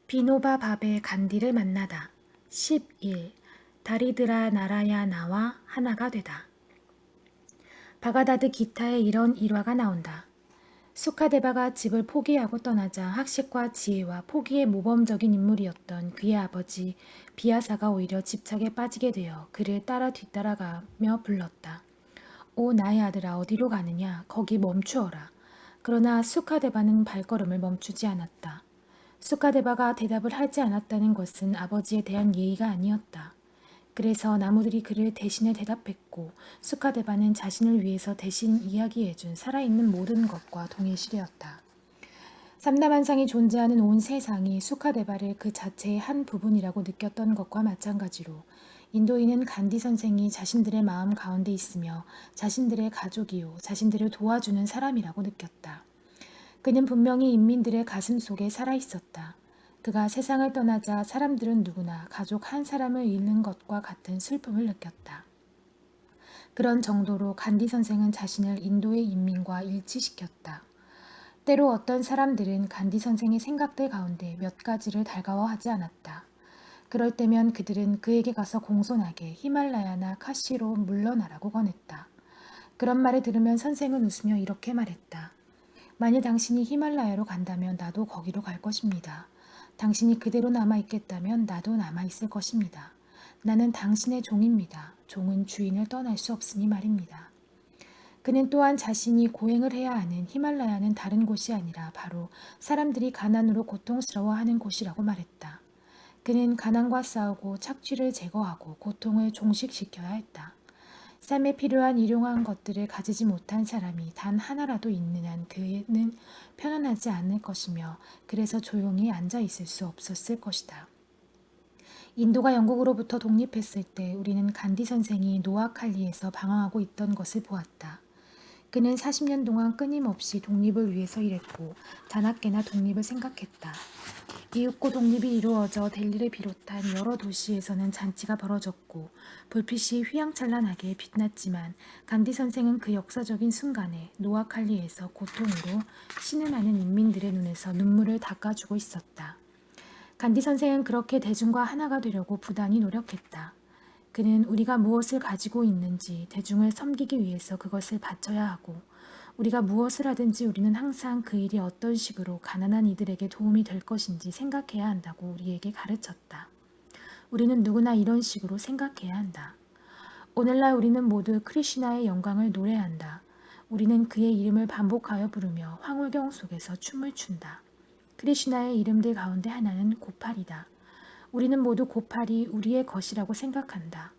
비노바 밥의 간디를 만나다. 11. 다리드라 나라야 나와 하나가 되다. 바가다드 기타에 이런 일화가 나온다. 수카데바가 집을 포기하고 떠나자 학식과 지혜와 포기의 모범적인 인물이었던 그의 아버지 비아사가 오히려 집착에 빠지게 되어 그를 따라 뒤따라가며 불렀다. 오 나의 아들아 어디로 가느냐 거기 멈추어라. 그러나 수카데바는 발걸음을 멈추지 않았다. 수카데바가 대답을 하지 않았다는 것은 아버지에 대한 예의가 아니었다. 그래서 나무들이 그를 대신에 대답했고 수카데바는 자신을 위해서 대신 이야기해준 살아있는 모든 것과 동일시되었다. 삼라만상이 존재하는 온 세상이 수카데바를 그 자체의 한 부분이라고 느꼈던 것과 마찬가지로 인도인은 간디 선생이 자신들의 마음 가운데 있으며 자신들의 가족이요 자신들을 도와주는 사람이라고 느꼈다. 그는 분명히 인민들의 가슴 속에 살아있었다. 그가 세상을 떠나자 사람들은 누구나 가족 한 사람을 잃는 것과 같은 슬픔을 느꼈다. 그런 정도로 간디 선생은 자신을 인도의 인민과 일치시켰다. 때로 어떤 사람들은 간디 선생의 생각들 가운데 몇 가지를 달가워하지 않았다. 그럴 때면 그들은 그에게 가서 공손하게 히말라야나 카시로 물러나라고 권했다. 그런 말을 들으면 선생은 웃으며 이렇게 말했다. 만일 당신이 히말라야로 간다면 나도 거기로 갈 것입니다. 당신이 그대로 남아있겠다면 나도 남아있을 것입니다. 나는 당신의 종입니다. 종은 주인을 떠날 수 없으니 말입니다. 그는 또한 자신이 고행을 해야 하는 히말라야는 다른 곳이 아니라 바로 사람들이 가난으로 고통스러워하는 곳이라고 말했다. 그는 가난과 싸우고 착취를 제거하고 고통을 종식시켜야 했다. 삶에 필요한 일용한 것들을 가지지 못한 사람이 단 하나라도 있는 한 그는 편안하지 않을 것이며 그래서 조용히 앉아 있을 수 없었을 것이다. 인도가 영국으로부터 독립했을 때 우리는 간디 선생이 노아칼리에서 방황하고 있던 것을 보았다. 그는 40년 동안 끊임없이 독립을 위해서 일했고 자나깨나 독립을 생각했다. 이윽고 독립이 이루어져 델리를 비롯한 여러 도시에서는 잔치가 벌어졌고 불빛이 휘황찬란하게 빛났지만 간디 선생은 그 역사적인 순간에 노아칼리에서 고통으로 신음하는 인민들의 눈에서 눈물을 닦아주고 있었다. 간디 선생은 그렇게 대중과 하나가 되려고 부단히 노력했다. 그는 우리가 무엇을 가지고 있는지 대중을 섬기기 위해서 그것을 바쳐야 하고 우리가 무엇을 하든지 우리는 항상 그 일이 어떤 식으로 가난한 이들에게 도움이 될 것인지 생각해야 한다고 우리에게 가르쳤다. 우리는 누구나 이런 식으로 생각해야 한다. 오늘날 우리는 모두 크리시나의 영광을 노래한다. 우리는 그의 이름을 반복하여 부르며 황홀경 속에서 춤을 춘다. 크리시나의 이름들 가운데 하나는 고팔이다. 우리는 모두 고팔이 우리의 것이라고 생각한다.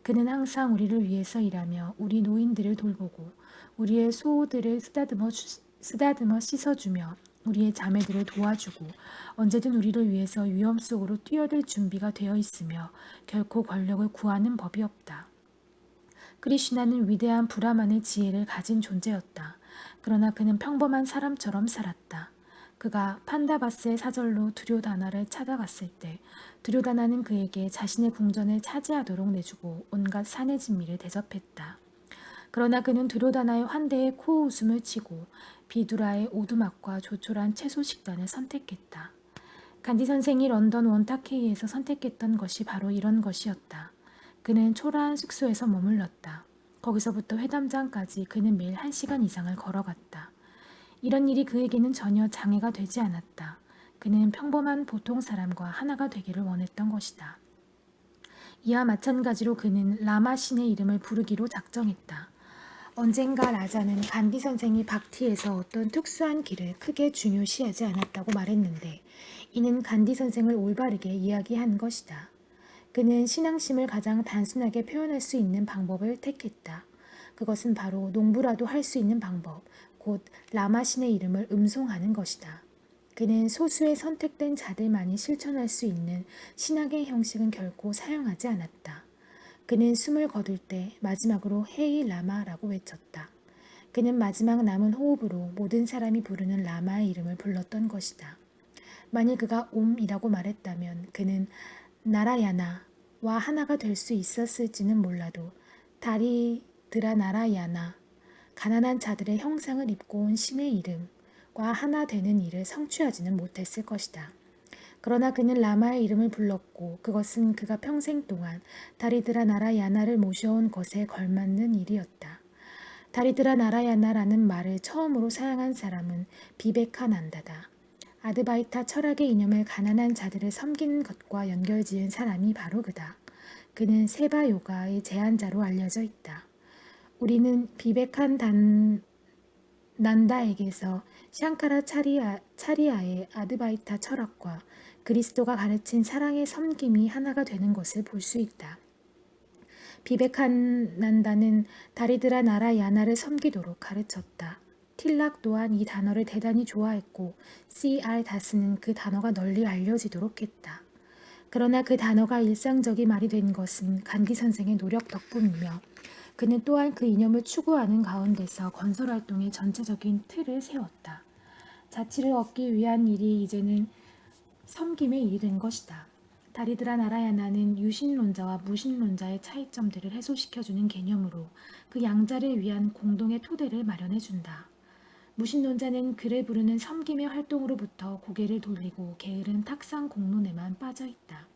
그는 항상 우리를 위해서 일하며 우리 노인들을 돌보고 우리의 소호들을 쓰다듬어 씻어주며 우리의 자매들을 도와주고 언제든 우리를 위해서 위험 속으로 뛰어들 준비가 되어 있으며 결코 권력을 구하는 법이 없다. 크리슈나는 위대한 브라만의 지혜를 가진 존재였다. 그러나 그는 평범한 사람처럼 살았다. 그가 판다바스의 사절로 두료다나를 찾아갔을 때 두료다나는 그에게 자신의 궁전을 차지하도록 내주고 온갖 산의 진미를 대접했다. 그러나 그는 두료다나의 환대에 코웃음을 치고 비두라의 오두막과 조촐한 채소 식단을 선택했다. 간디 선생이 런던 원타케이에서 선택했던 것이 바로 이런 것이었다. 그는 초라한 숙소에서 머물렀다. 거기서부터 회담장까지 그는 매일 1시간 이상을 걸어갔다. 이런 일이 그에게는 전혀 장애가 되지 않았다. 그는 평범한 보통 사람과 하나가 되기를 원했던 것이다. 이와 마찬가지로 그는 라마 신의 이름을 부르기로 작정했다. 언젠가 라자는 간디 선생이 박티에서 어떤 특수한 길을 크게 중요시하지 않았다고 말했는데 이는 간디 선생을 올바르게 이야기한 것이다. 그는 신앙심을 가장 단순하게 표현할 수 있는 방법을 택했다. 그것은 바로 농부라도 할 수 있는 방법, 곧 라마신의 이름을 음송하는 것이다. 그는 소수의 선택된 자들만이 실천할 수 있는 신학의 형식은 결코 사용하지 않았다. 그는 숨을 거둘 때 마지막으로 헤이 라마라고 외쳤다. 그는 마지막 남은 호흡으로 모든 사람이 부르는 라마의 이름을 불렀던 것이다. 만일 그가 옴이라고 말했다면 그는 나라야나와 하나가 될 수 있었을지는 몰라도 다리드라 나라야나, 가난한 자들의 형상을 입고 온 신의 이름과 하나 되는 일을 성취하지는 못했을 것이다. 그러나 그는 라마의 이름을 불렀고 그것은 그가 평생 동안 다리드라 나라야나를 모셔온 것에 걸맞는 일이었다. 다리드라 나라야나라는 말을 처음으로 사용한 사람은 비베카난다다. 아드바이타 철학의 이념을 가난한 자들을 섬기는 것과 연결지은 사람이 바로 그다. 그는 세바 요가의 제안자로 알려져 있다. 우리는 난다에게서 샹카라 차리아의 아드바이타 철학과 그리스도가 가르친 사랑의 섬김이 하나가 되는 것을 볼 수 있다. 비베칸난다는 다리드라 나라야나를 섬기도록 가르쳤다. 틸락 또한 이 단어를 대단히 좋아했고 C.R. 다스는 그 단어가 널리 알려지도록 했다. 그러나 그 단어가 일상적인 말이 된 것은 간디 선생의 노력 덕분이며 그는 또한 그 이념을 추구하는 가운데서 건설활동의 전체적인 틀을 세웠다. 자치를 얻기 위한 일이 이제는 섬김의 일이 된 것이다. 다리드라 나라야나는 유신론자와 무신론자의 차이점들을 해소시켜주는 개념으로 그 양자를 위한 공동의 토대를 마련해준다. 무신론자는 그를 부르는 섬김의 활동으로부터 고개를 돌리고 게으른 탁상 공론에만 빠져있다.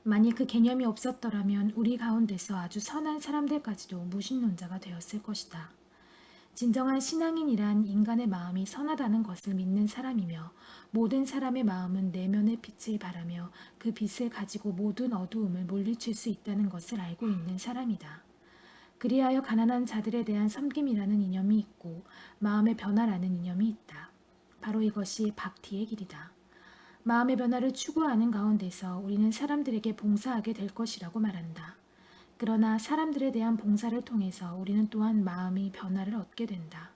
만일 그 개념이 없었더라면 우리 가운데서 아주 선한 사람들까지도 무신론자가 되었을 것이다. 진정한 신앙인이란 인간의 마음이 선하다는 것을 믿는 사람이며 모든 사람의 마음은 내면의 빛을 바라며 그 빛을 가지고 모든 어두움을 물리칠 수 있다는 것을 알고 있는 사람이다. 그리하여 가난한 자들에 대한 섬김이라는 이념이 있고 마음의 변화라는 이념이 있다. 바로 이것이 박티의 길이다. 마음의 변화를 추구하는 가운데서 우리는 사람들에게 봉사하게 될 것이라고 말한다. 그러나 사람들에 대한 봉사를 통해서 우리는 또한 마음의 변화를 얻게 된다.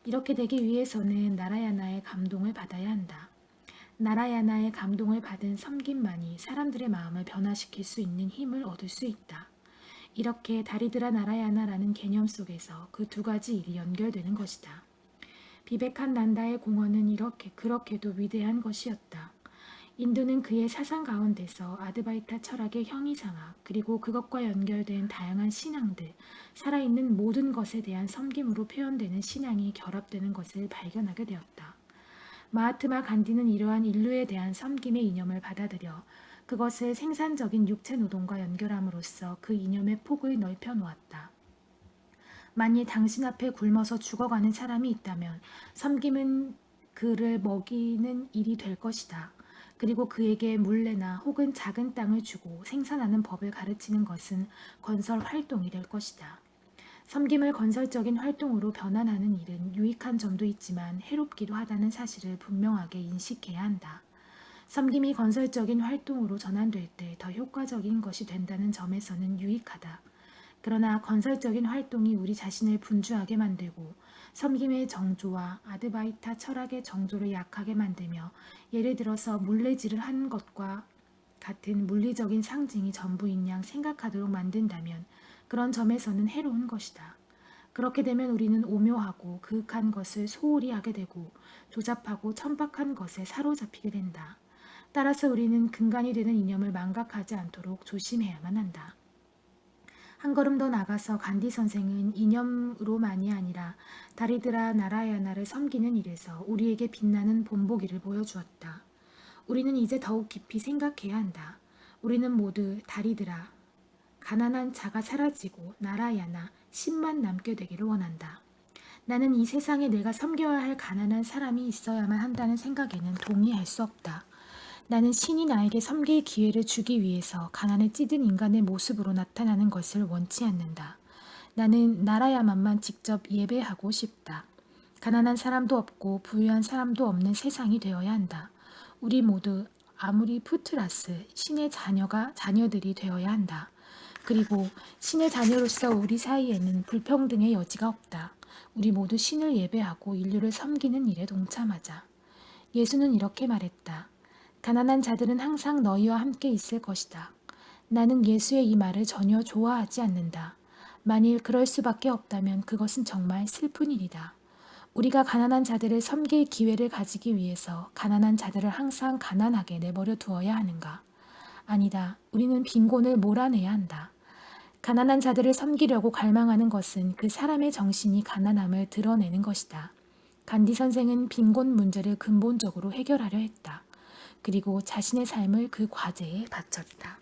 이렇게 되기 위해서는 나라야나의 감동을 받아야 한다. 나라야나의 감동을 받은 섬김만이 사람들의 마음을 변화시킬 수 있는 힘을 얻을 수 있다. 이렇게 다리드라 나라야나라는 개념 속에서 그 두 가지 일이 연결되는 것이다. 비베칸난다의 공헌은 그렇게도 위대한 것이었다. 인도는 그의 사상 가운데서 아드바이타 철학의 형이상학 그리고 그것과 연결된 다양한 신앙들, 살아있는 모든 것에 대한 섬김으로 표현되는 신앙이 결합되는 것을 발견하게 되었다. 마하트마 간디는 이러한 인류에 대한 섬김의 이념을 받아들여 그것을 생산적인 육체 노동과 연결함으로써 그 이념의 폭을 넓혀 놓았다. 만일 당신 앞에 굶어서 죽어가는 사람이 있다면 섬김은 그를 먹이는 일이 될 것이다. 그리고 그에게 물레나 혹은 작은 땅을 주고 생산하는 법을 가르치는 것은 건설 활동이 될 것이다. 섬김을 건설적인 활동으로 변환하는 일은 유익한 점도 있지만 해롭기도 하다는 사실을 분명하게 인식해야 한다. 섬김이 건설적인 활동으로 전환될 때 더 효과적인 것이 된다는 점에서는 유익하다. 그러나 건설적인 활동이 우리 자신을 분주하게 만들고 섬김의 정조와 아드바이타 철학의 정조를 약하게 만들며 예를 들어서 물레질을 하는 것과 같은 물리적인 상징이 전부인 양 생각하도록 만든다면 그런 점에서는 해로운 것이다. 그렇게 되면 우리는 오묘하고 그윽한 것을 소홀히 하게 되고 조잡하고 천박한 것에 사로잡히게 된다. 따라서 우리는 근간이 되는 이념을 망각하지 않도록 조심해야만 한다. 한 걸음 더 나가서 간디 선생은 이념으로만이 아니라 다리드라 나라야나를 섬기는 일에서 우리에게 빛나는 본보기를 보여주었다. 우리는 이제 더욱 깊이 생각해야 한다. 우리는 모두 다리드라, 가난한 자가 사라지고 나라야나, 신만 남게 되기를 원한다. 나는 이 세상에 내가 섬겨야 할 가난한 사람이 있어야만 한다는 생각에는 동의할 수 없다. 나는 신이 나에게 섬길 기회를 주기 위해서 가난에 찌든 인간의 모습으로 나타나는 것을 원치 않는다. 나는 나라야만만 직접 예배하고 싶다. 가난한 사람도 없고 부유한 사람도 없는 세상이 되어야 한다. 우리 모두 아무리 푸트라스, 신의 자녀들이 되어야 한다. 그리고 신의 자녀로서 우리 사이에는 불평등의 여지가 없다. 우리 모두 신을 예배하고 인류를 섬기는 일에 동참하자. 예수는 이렇게 말했다. 가난한 자들은 항상 너희와 함께 있을 것이다. 나는 예수의 이 말을 전혀 좋아하지 않는다. 만일 그럴 수밖에 없다면 그것은 정말 슬픈 일이다. 우리가 가난한 자들을 섬길 기회를 가지기 위해서 가난한 자들을 항상 가난하게 내버려 두어야 하는가? 아니다. 우리는 빈곤을 몰아내야 한다. 가난한 자들을 섬기려고 갈망하는 것은 그 사람의 정신이 가난함을 드러내는 것이다. 간디 선생은 빈곤 문제를 근본적으로 해결하려 했다. 그리고 자신의 삶을 그 과제에 바쳤다.